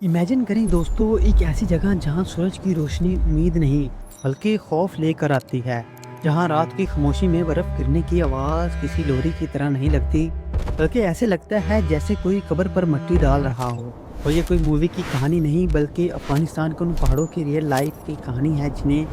Imagine करें दोस्तों, एक ऐसी जगह जहां सूरज की रोशनी उम्मीद नहीं बल्कि खौफ लेकर आती है। जहां रात की खामोशी में बर्फ गिरने की आवाज़ किसी लोरी की तरह नहीं लगती, बल्कि ऐसे लगता है जैसे कोई कब्र पर मिट्टी डाल रहा हो। और ये कोई मूवी की कहानी नहीं, बल्कि अफगानिस्तान के उन पहाड़ों की रियल लाइफ की कहानी है जिन्हें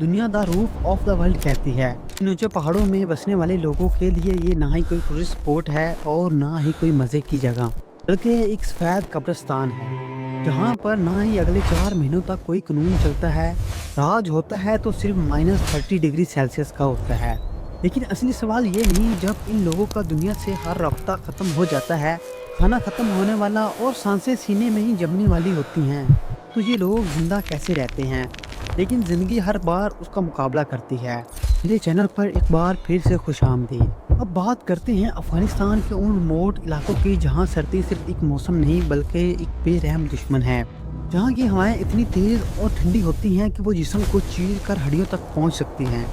दुनिया the roof of the world कहती है। इन ऊंचे पहाड़ों में बसने वाले लोगों के लिए ये ना ही कोई टूरिस्ट स्पॉट है और ना ही कोई मज़े की जगह, बल्कि एक सफ़ेद कब्रिस्तान है जहाँ पर ना ही अगले 4 महीनों तक कोई कानून चलता है। राज होता है तो सिर्फ -30 डिग्री सेल्सियस का होता है। लेकिन असली सवाल ये नहीं, जब इन लोगों का दुनिया से हर राब्ता ख़त्म हो जाता है, खाना ख़त्म होने वाला और सांसें सीने में ही जमने वाली होती हैं, तो ये लोग जिंदा कैसे रहते हैं। लेकिन ज़िंदगी हर बार उसका मुकाबला करती है। मेरे चैनल पर एक बार फिर से खुशामदीद। अब बात करते हैं अफगानिस्तान के उन रिमोट इलाकों की जहां सर्दी सिर्फ एक मौसम नहीं बल्कि एक बेरहम दुश्मन है। जहां की हवाएं इतनी तेज़ और ठंडी होती हैं कि वो जिस्म को चीर कर हड्डियों तक पहुंच सकती हैं।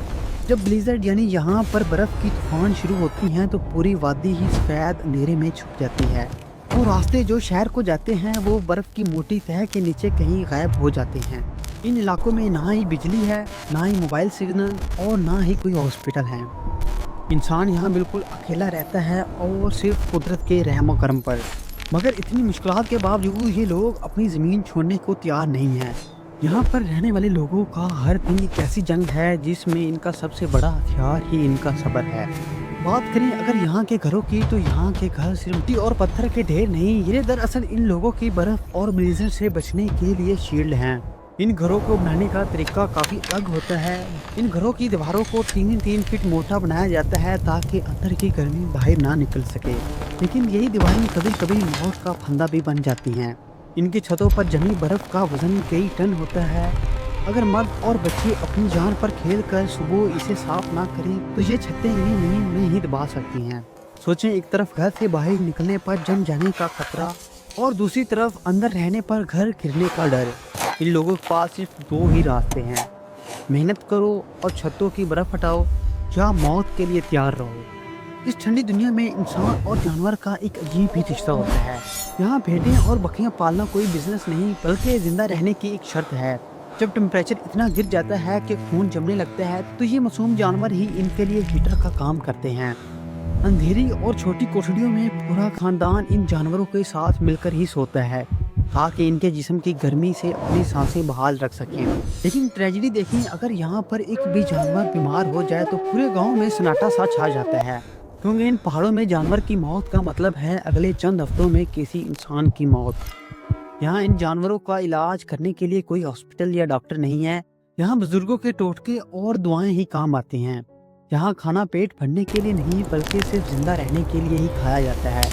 जब ब्लीजर्ड यानी यहाँ पर बर्फ़ की तूफान शुरू होती हैं तो पूरी वादी ही सफ़ेद अंधेरे में छुप जाती है। वो रास्ते जो शहर को जाते हैं वो बर्फ़ की मोटी तह के नीचे कहीं गायब हो जाते हैं। इन इलाकों में ना ही बिजली है, ना ही मोबाइल सिग्नल और ना ही कोई हॉस्पिटल है। इंसान यहाँ बिल्कुल अकेला रहता है और सिर्फ कुदरत के रहम व करम पर। मगर इतनी मुश्किलात के बावजूद ये लोग अपनी ज़मीन छोड़ने को तैयार नहीं हैं। यहाँ पर रहने वाले लोगों का हर दिन एक ऐसी जंग है जिसमें इनका सबसे बड़ा हथियार ही इनका सब्र है। बात करें अगर यहाँ के घरों की, तो यहाँ के घर सिर्फ मिट्टी और पत्थर के ढेर नहीं, ये दरअसल इन लोगों की बर्फ़ और ब्लीजर से बचने के लिए शील्ड हैं। इन घरों को बनाने का तरीका काफ़ी अलग होता है। इन घरों की दीवारों को 3-3 फीट मोटा बनाया जाता है ताकि अंदर की गर्मी बाहर ना निकल सके। लेकिन यही दीवारें कभी कभी मौत का फंदा भी बन जाती हैं। इनकी छतों पर जमी बर्फ़ का वजन कई टन होता है। अगर मर्द और बच्चे अपनी जान पर खेल कर सुबह इसे साफ ना करें तो ये छतें इन्हें नींद में ही दबा सकती हैं। सोचें, एक तरफ घर से बाहर निकलने पर जम जाने का खतरा और दूसरी तरफ अंदर रहने पर घर गिरने का डर। इन लोगों के पास सिर्फ 2 ही रास्ते हैं, मेहनत करो और छतों की बर्फ़ हटाओ, या मौत के लिए तैयार रहो। इस ठंडी दुनिया में इंसान और जानवर का एक अजीब ही रिश्ता होता है। यहाँ भेड़ें और बकरियाँ पालना कोई बिजनेस नहीं बल्कि जिंदा रहने की एक शर्त है। जब टेम्परेचर इतना गिर जाता है कि खून जमने लगता है तो ये मासूम जानवर ही इनके लिए हीटर का काम करते हैं। अंधेरी और छोटी कोठरियों में पूरा खानदान इन जानवरों के साथ मिलकर ही सोता है ताकि इनके जिस्म की गर्मी से अपनी सांसें बहाल रख सकें। लेकिन ट्रेजेडी देखें, अगर यहाँ पर एक भी जानवर बीमार हो जाए तो पूरे गांव में सन्नाटा सा छा जाता है, क्योंकि इन पहाड़ों में जानवर की मौत का मतलब है अगले चंद हफ्तों में किसी इंसान की मौत। यहाँ इन जानवरों का इलाज करने के लिए कोई हॉस्पिटल या डॉक्टर नहीं है। यहाँ बुजुर्गों के टोटके और दुआएं ही काम आती हैं। यहाँ खाना पेट भरने के लिए नहीं बल्कि सिर्फ जिंदा रहने के लिए ही खाया जाता है।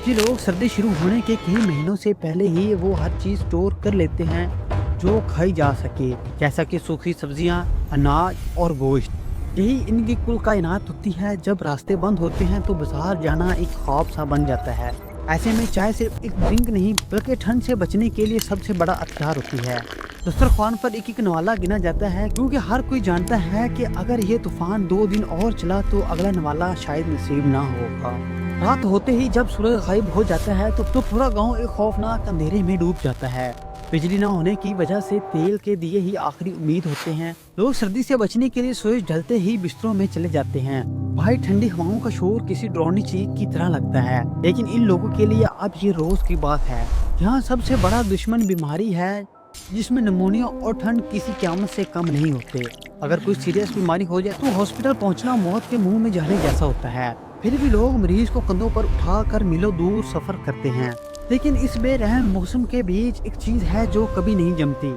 ये लोग सर्दी शुरू होने के कई महीनों से पहले ही वो हर चीज़ स्टोर कर लेते हैं जो खाई जा सके, जैसा कि सूखी सब्जियाँ, अनाज और गोश्त। यही इनकी कुल कायनात होती है। जब रास्ते बंद होते हैं तो बाजार जाना एक ख्वाब सा बन जाता है। ऐसे में चाय सिर्फ एक ड्रिंक नहीं बल्कि ठंड से बचने के लिए सबसे बड़ा हथियार होती है। दस्तरखान पर एक नवाला गिना जाता है, क्योंकि हर कोई जानता है कि अगर ये तूफान 2 दिन और चला तो अगला नवाला शायद नसीब ना होगा। रात होते ही जब सूरज गायब हो जाता है तो पूरा गांव एक खौफनाक अंधेरे में डूब जाता है। बिजली न होने की वजह से तेल के दिए ही आखिरी उम्मीद होते हैं। लोग सर्दी से बचने के लिए सूरज ढलते ही बिस्तरों में चले जाते हैं। भाई, ठंडी हवाओं का शोर किसी डरावनी चीज की तरह लगता है, लेकिन इन लोगों के लिए अब ये रोज की बात है। यहाँ सबसे बड़ा दुश्मन बीमारी है, जिसमें निमोनिया और ठंड किसी क़यामत से कम नहीं होते। अगर कोई सीरियस बीमारी हो जाए तो हॉस्पिटल पहुँचना मौत के मुंह में जाने जैसा होता है। फिर भी लोग मरीज को कंधों पर उठाकर मीलों दूर सफर करते हैं। लेकिन इस बेरहम मौसम के बीच एक चीज है जो कभी नहीं जमती,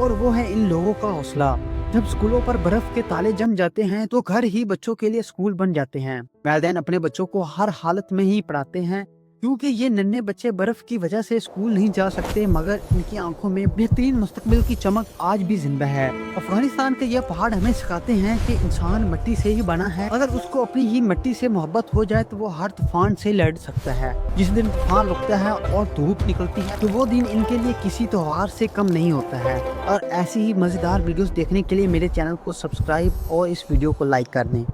और वो है इन लोगों का हौसला। जब स्कूलों पर बर्फ के ताले जम जाते हैं तो घर ही बच्चों के लिए स्कूल बन जाते हैं। वालिदैन अपने बच्चों को हर हालत में ही पढ़ाते हैं, क्योंकि ये नन्हे बच्चे बर्फ की वजह से स्कूल नहीं जा सकते, मगर इनकी आंखों में बेहतरीन मुस्तकबिल की चमक आज भी जिंदा है। अफगानिस्तान के ये पहाड़ हमें सिखाते हैं कि इंसान मिट्टी से ही बना है। अगर उसको अपनी ही मिट्टी से मोहब्बत हो जाए तो वो हर तूफान से लड़ सकता है। जिस दिन तूफान रुकता है और धूप निकलती है तो वो दिन इनके लिए किसी त्योहार से कम नहीं होता है। और ऐसी ही मजेदार वीडियोस देखने के लिए मेरे चैनल को सब्सक्राइब और इस वीडियो को लाइक कर दें।